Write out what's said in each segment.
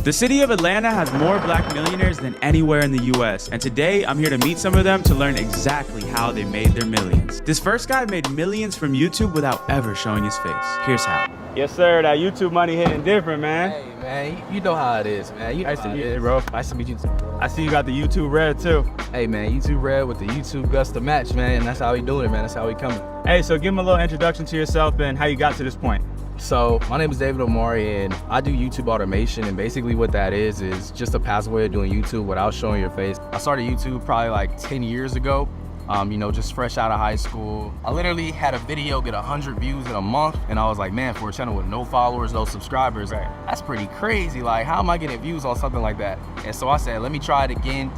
The city of Atlanta has more black millionaires than anywhere in the US, and today I'm here to meet some of them to learn exactly how they made their millions. This first guy made millions from YouTube without ever showing his face. Here's how. Yes sir, that YouTube money hitting different, man. Hey man, you know how it is, man. Nice to meet you, bro. Nice to meet you. I see you got the YouTube red too. Hey man, YouTube red with the YouTube guts to match, man. And that's how we doing it, man. That's how we coming. Hey, so give him a little introduction to yourself and how you got to this point. So my name is David Omari and I do YouTube automation, and basically what that is just a passive way of doing YouTube without showing your face. I started YouTube probably like 10 years ago, you know, just fresh out of high school. I literally had a video get 100 views in a month, and I was like, man, for a channel with no followers, no subscribers, that's pretty crazy. Like, how am I getting views on something like that? And so I said, let me try it again.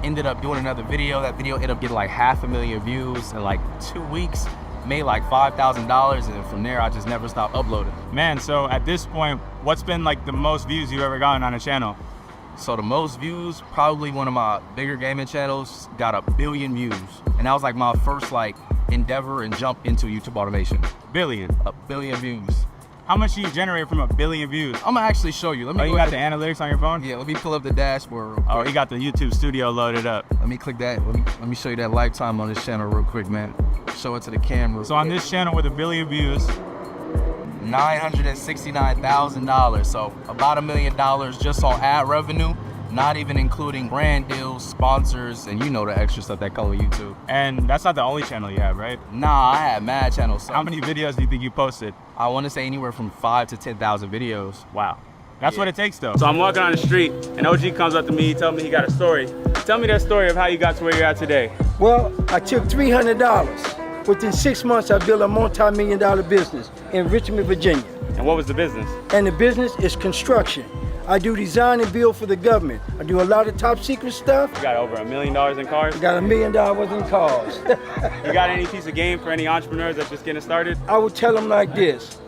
Ended up doing another video. That video ended up getting like 500,000 views in like 2 weeks. Made like $5,000, and from there I just never stopped uploading. Man, so at this point, what's been like the most views you've ever gotten on a channel? So the most views, probably one of my bigger gaming channels, got 1 billion views. And that was like my first like endeavor and jump into YouTube automation. Billion? 1 billion views. How much do you generate from 1 billion views? I'm gonna actually show you. Let me. Oh, you got the analytics on your phone? Yeah, let me pull up the dashboard real quick. Oh, he got the YouTube studio loaded up. Let me click that. Let me show you that lifetime on this channel real quick, man. Show it to the camera. So on this channel with 1 billion views, $969,000. So about $1 million just on ad revenue, not even including brand deals, sponsors, and you know the extra stuff that comes with YouTube. And that's not the only channel you have, right? Nah, I had mad channels. How many videos do you think you posted? I want to say anywhere from 5,000 to 10,000 videos. Wow. That's what it takes though. So I'm walking on the street and OG comes up to me, tells me he got a story. Tell me that story of how you got to where you're at today. Well, I took $300. Within 6 months, I built a multi-million-dollar business in Richmond, Virginia. And what was the business? And the business is construction. I do design and build for the government. I do a lot of top secret stuff. You got over $1 million in cars? I got $1 million worth in cars. You got any piece of game for any entrepreneurs that's just getting started? I would tell them like this.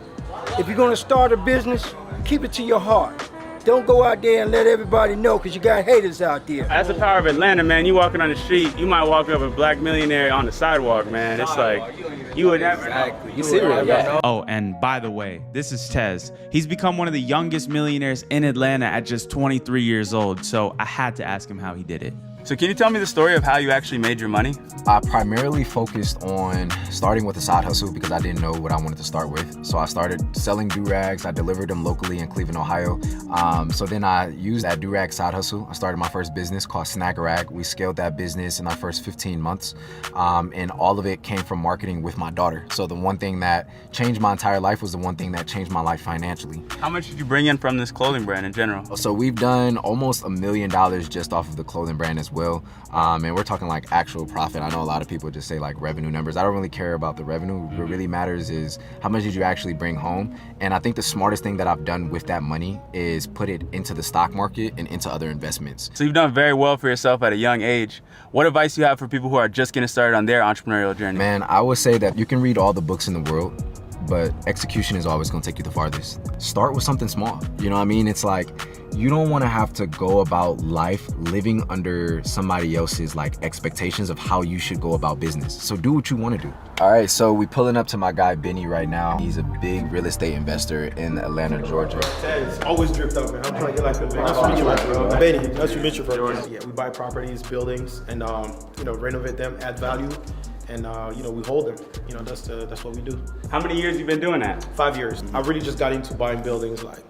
If you're gonna start a business, keep it to your heart. Don't go out there and let everybody know, because you got haters out there. That's the power of Atlanta, man. You walking on the street, you might walk up a black millionaire on the sidewalk, man. It's like, you would never know. You serious? Yeah. Oh, and by the way, this is Tez. He's become one of the youngest millionaires in Atlanta at just 23 years old, so I had to ask him how he did it. So can you tell me the story of how you actually made your money? I primarily focused on starting with a side hustle because I didn't know what I wanted to start with. So I started selling do-rags. I delivered them locally in Cleveland, Ohio. So then I used that do-rag side hustle. I started my first business called Snag-a-Rag. We scaled that business in our first 15 months. And all of it came from marketing with my daughter. So the one thing that changed my entire life was the one thing that changed my life financially. How much did you bring in from this clothing brand in general? So we've done almost $1 million just off of the clothing brand as well. And we're talking like actual profit. I know a lot of people just say like revenue numbers. I don't really care about the revenue. What really matters is how much did you actually bring home? And I think the smartest thing that I've done with that money is put it into the stock market and into other investments. So you've done very well for yourself at a young age. What advice do you have for people who are just getting started on their entrepreneurial journey? Man, I would say that you can read all the books in the world, but execution is always gonna take you the farthest. Start with something small. You know what I mean? It's like, you don't want to have to go about life living under somebody else's like expectations of how you should go about business. So do what you want to do. All right, so we pulling up to my guy Benny right now. He's a big real estate investor in Atlanta, Georgia. It's always dripped up, man. I'm trying to get like the nice to meet you, bro. Benny, nice to meet you, bro. Yeah, we buy properties, buildings, and you know, renovate them, add value, and you know, we hold them. You know, that's what we do. How many years you been doing that? 5 years. I really just got into buying buildings like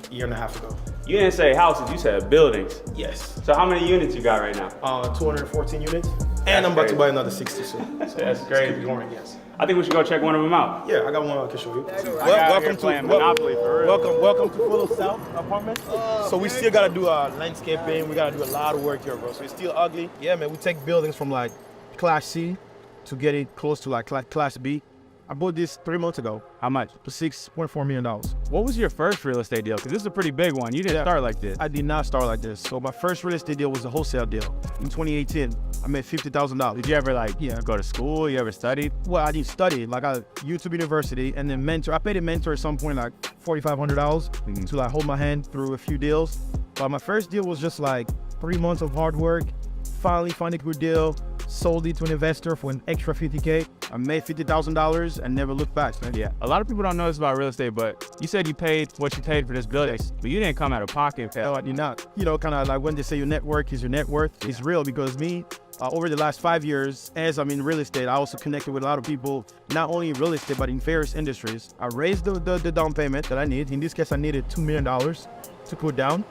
a year and a half ago. You didn't say houses, you said buildings. Yes. So how many units you got right now? 214 units, and I'm about to buy another 60 soon. So that's crazy. Going, yes. I think we should go check one of them out. Yeah, I got one I can show you. Welcome to Monopoly for real. Welcome to Full South Apartments. So we still gotta do landscaping. We gotta do a lot of work here, bro. So it's still ugly. Yeah, man. We take buildings from like Class C to get it close to like Class B. I bought this 3 months ago. How much? For $6.4 million. What was your first real estate deal? Because this is a pretty big one. You didn't start like this. I did not start like this. So my first real estate deal was a wholesale deal. In 2018, I made $50,000. Did you ever go to school? You ever studied? Well, I didn't study. Like I YouTube University and then mentor. I paid a mentor at some point like $4,500 to like hold my hand through a few deals. But my first deal was just like 3 months of hard work. finally found a good deal, sold it to an investor for an extra 50K. I made $50,000 and never looked back, man. Yeah, a lot of people don't know this about real estate, but you said you paid what you paid for this building, but you didn't come out of pocket. No, I did not. You know, kind of like when they say your network is your net worth, it's real because me, over the last 5 years, as I'm in real estate, I also connected with a lot of people, not only in real estate, but in various industries. I raised the down payment that I need. In this case, I needed $2 million to put down.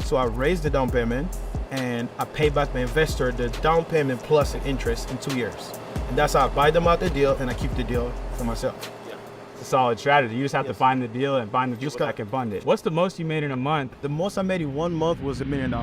So I raised the down payment and I paid back my investor the down payment plus the interest in 2 years. And that's how I buy them out the deal and I keep the deal for myself. It's a solid strategy. You just have to find the deal and find the people that can fund it. What's the most you made in a month? The most I made in 1 month was $1 million.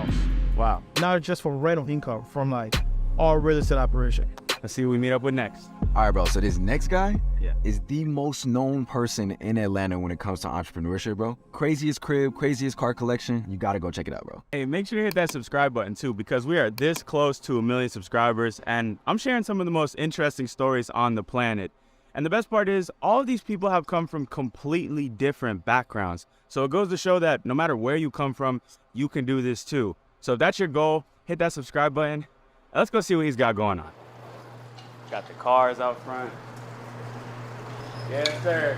Wow. Not just from rental income, from like all real estate operation. Let's see who we meet up with next. All right, bro. So this next guy Yeah. is the most known person in Atlanta when it comes to entrepreneurship, bro. Craziest crib, craziest car collection. You gotta go check it out, bro. Hey, make sure to hit that subscribe button too, because we are this close to 1 million subscribers, and I'm sharing some of the most interesting stories on the planet. And the best part is, all of these people have come from completely different backgrounds. So it goes to show that no matter where you come from, you can do this too. So if that's your goal, hit that subscribe button. Let's go see what he's got going on. Got the cars out front. Yes, sir.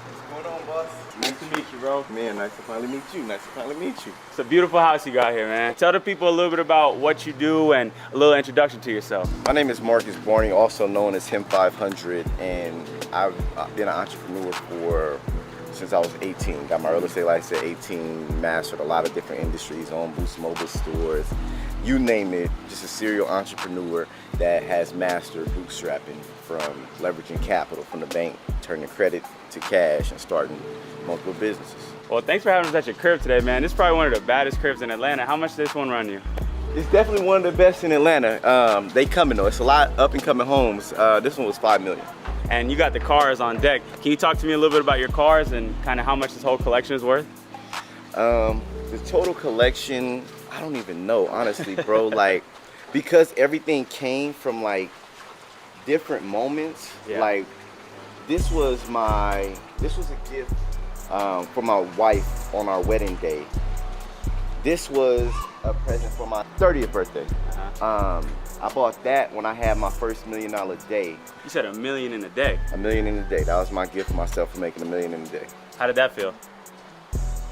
What's going on, boss? Nice to meet you, bro. Man, nice to finally meet you. Nice to finally meet you. It's a beautiful house you got here, man. Tell the people a little bit about what you do and a little introduction to yourself. My name is Marcus Borney, also known as Him 500, and I've been an entrepreneur since I was 18. Got my real estate license at 18, mastered a lot of different industries, owned Boost Mobile stores, you name it, just a serial entrepreneur that has mastered bootstrapping from leveraging capital from the bank, turning credit to cash, and starting multiple businesses. Well, thanks for having us at your crib today, man. This is probably one of the baddest cribs in Atlanta. How much did this one run you? It's definitely one of the best in Atlanta. They coming though. It's a lot up and coming homes. This one was $5 million. And you got the cars on deck. Can you talk to me a little bit about your cars and kind of how much this whole collection is worth? The total collection, I don't even know, honestly, bro. Like, because everything came from like different moments. Yeah. Like, this was a gift for my wife on our wedding day. This was a present for my 30th birthday. I bought that when I had my first $1 million day. You said $1 million in a day. $1 million in a day. That was my gift for myself for making $1 million in a day. How did that feel?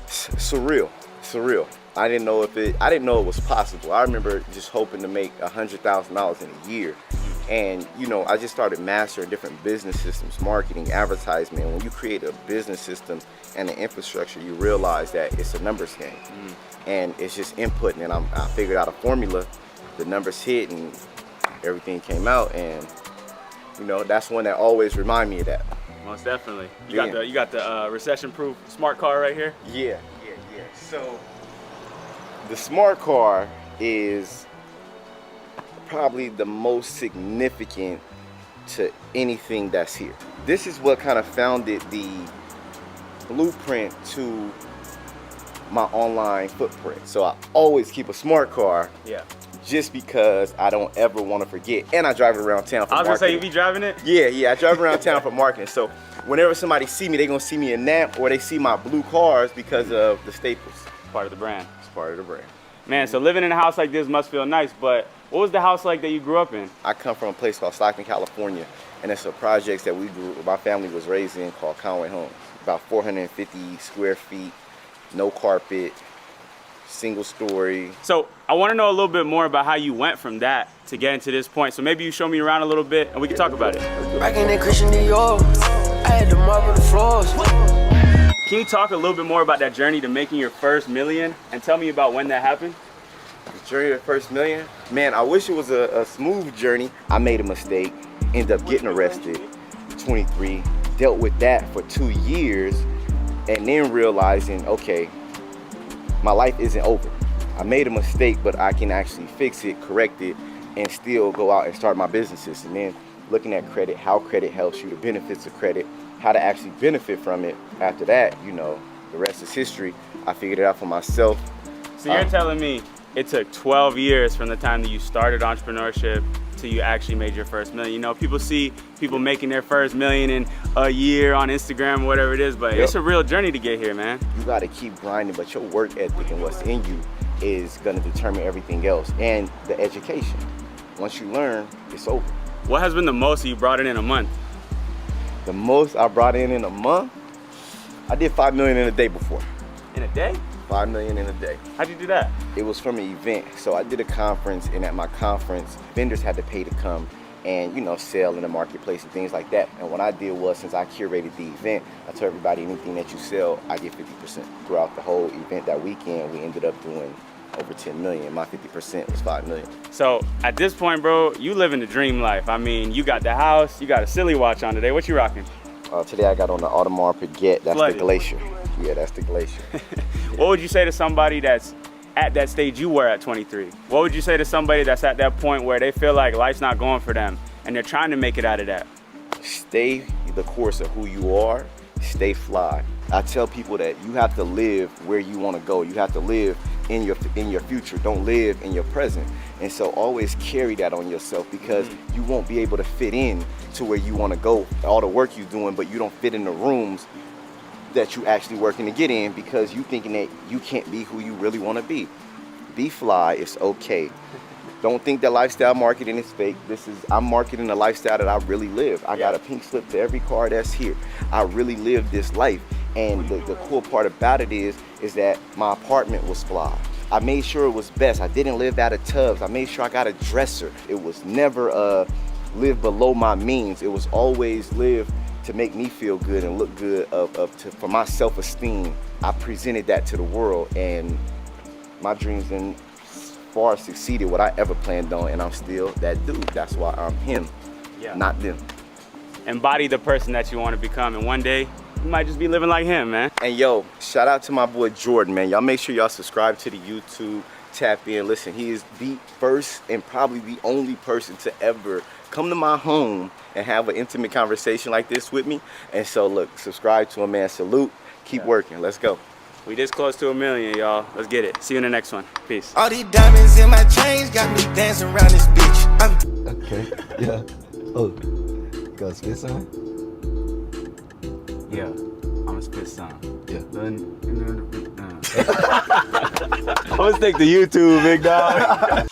Surreal. I didn't know it was possible. I remember just hoping to make $100,000 in a year. And you know, I just started mastering different business systems, marketing, advertisement. When you create a business system and an infrastructure, you realize that it's a numbers game. And it's just inputting, and I figured out a formula. The numbers hit and everything came out, and you know, that's one that always remind me of that. Most definitely. You got the recession-proof smart car right here. Yeah. So the smart car is probably the most significant to anything that's here. This is what kind of founded the blueprint to my online footprint. So I always keep a smart car. Yeah. Just because I don't ever want to forget. And I drive it around town for marketing. I was gonna say, you be driving it? Yeah, I drive around town for marketing. So whenever somebody see me, they're gonna see me in that, or they see my blue cars because of the staples. Part of the brand. It's part of the brand. Man, so living in a house like this must feel nice, but what was the house like that you grew up in? I come from a place called Stockton, California, and it's a project that my family was raised in called Conway Homes. About 450 square feet, no carpet, single story. So I want to know a little bit more about how you went from that to getting to this point. So maybe you show me around a little bit and we can talk about it. Back in Christian Dior, I had to marble the floors. Can you talk a little bit more about that journey to making your first million and tell me about when that happened? The journey to the first million? Man, I wish it was a smooth journey. I made a mistake, ended up getting arrested, 23, dealt with that for 2 years, and then realizing, okay, my life isn't over. I made a mistake, but I can actually fix it, correct it, and still go out and start my businesses. And then looking at credit, how credit helps you, the benefits of credit, how to actually benefit from it. After that, you know, the rest is history. I figured it out for myself. So you're telling me it took 12 years from the time that you started entrepreneurship till you actually made your first million. You know, people see people making their first million in a year on Instagram or whatever it is, but it's a real journey to get here, man. You gotta keep grinding, but your work ethic and what's in you is gonna determine everything else, and the education. Once you learn, it's over. What has been the most you brought in a month? The most I brought in a month, I did 5 million in a day before. In a day? 5 million in a day. How'd you do that? It was from an event. So I did a conference, and at my conference, vendors had to pay to come and, you know, sell in the marketplace and things like that. And what I did was, since I curated the event, I told everybody anything that you sell, I get 50%. Throughout the whole event that weekend, we ended up doing over 10 million. My 50% was 5 million. So at this point, bro, you living the dream life. I mean, you got the house, you got a silly watch on today. What you rocking? Today I got on the Audemars Piguet. That's Flooded. the Glacier. Yeah, that's the Glacier. What would you say to somebody that's at that stage you were at 23? What would you say to somebody that's at that point where they feel like life's not going for them and they're trying to make it out of that? Stay the course of who you are. Stay fly. I tell people that you have to live where you want to go. You have to live in your future. Don't live in your present. And so always carry that on yourself, because you won't be able to fit in to where you want to go. All the work you're doing, but you don't fit in the rooms that you actually working to get in, because you thinking that you can't be who you really want to be. Be fly. It's okay. Don't think that lifestyle marketing is fake. I'm marketing a lifestyle that I really live. I got a pink slip to every car that's here. I really live this life. And the cool part about it is that my apartment was fly. I made sure it was best. I didn't live out of tubs. I made sure I got a dresser. It was never live below my means. It was always live to make me feel good and look good for my self-esteem. I presented that to the world, and my dreams and far succeeded what I ever planned on, and I'm still that dude. That's why I'm him, not them. Embody the person that you want to become, and one day you might just be living like him, man. And yo, shout out to my boy Jordan, man. Y'all make sure y'all subscribe to the YouTube, tap in, listen. He is the first and probably the only person to ever come to my home and have an intimate conversation like this with me. And so look, subscribe to him, man. Salute, keep working, let's go. We this close to 1 million, y'all. Let's get it. See you in the next one. Peace. All these diamonds in my chains got me dancing around this bitch. Okay, yeah. Oh, got spit some? Yeah, I'm a spit some. Yeah. I'm gonna stick to YouTube, big dog.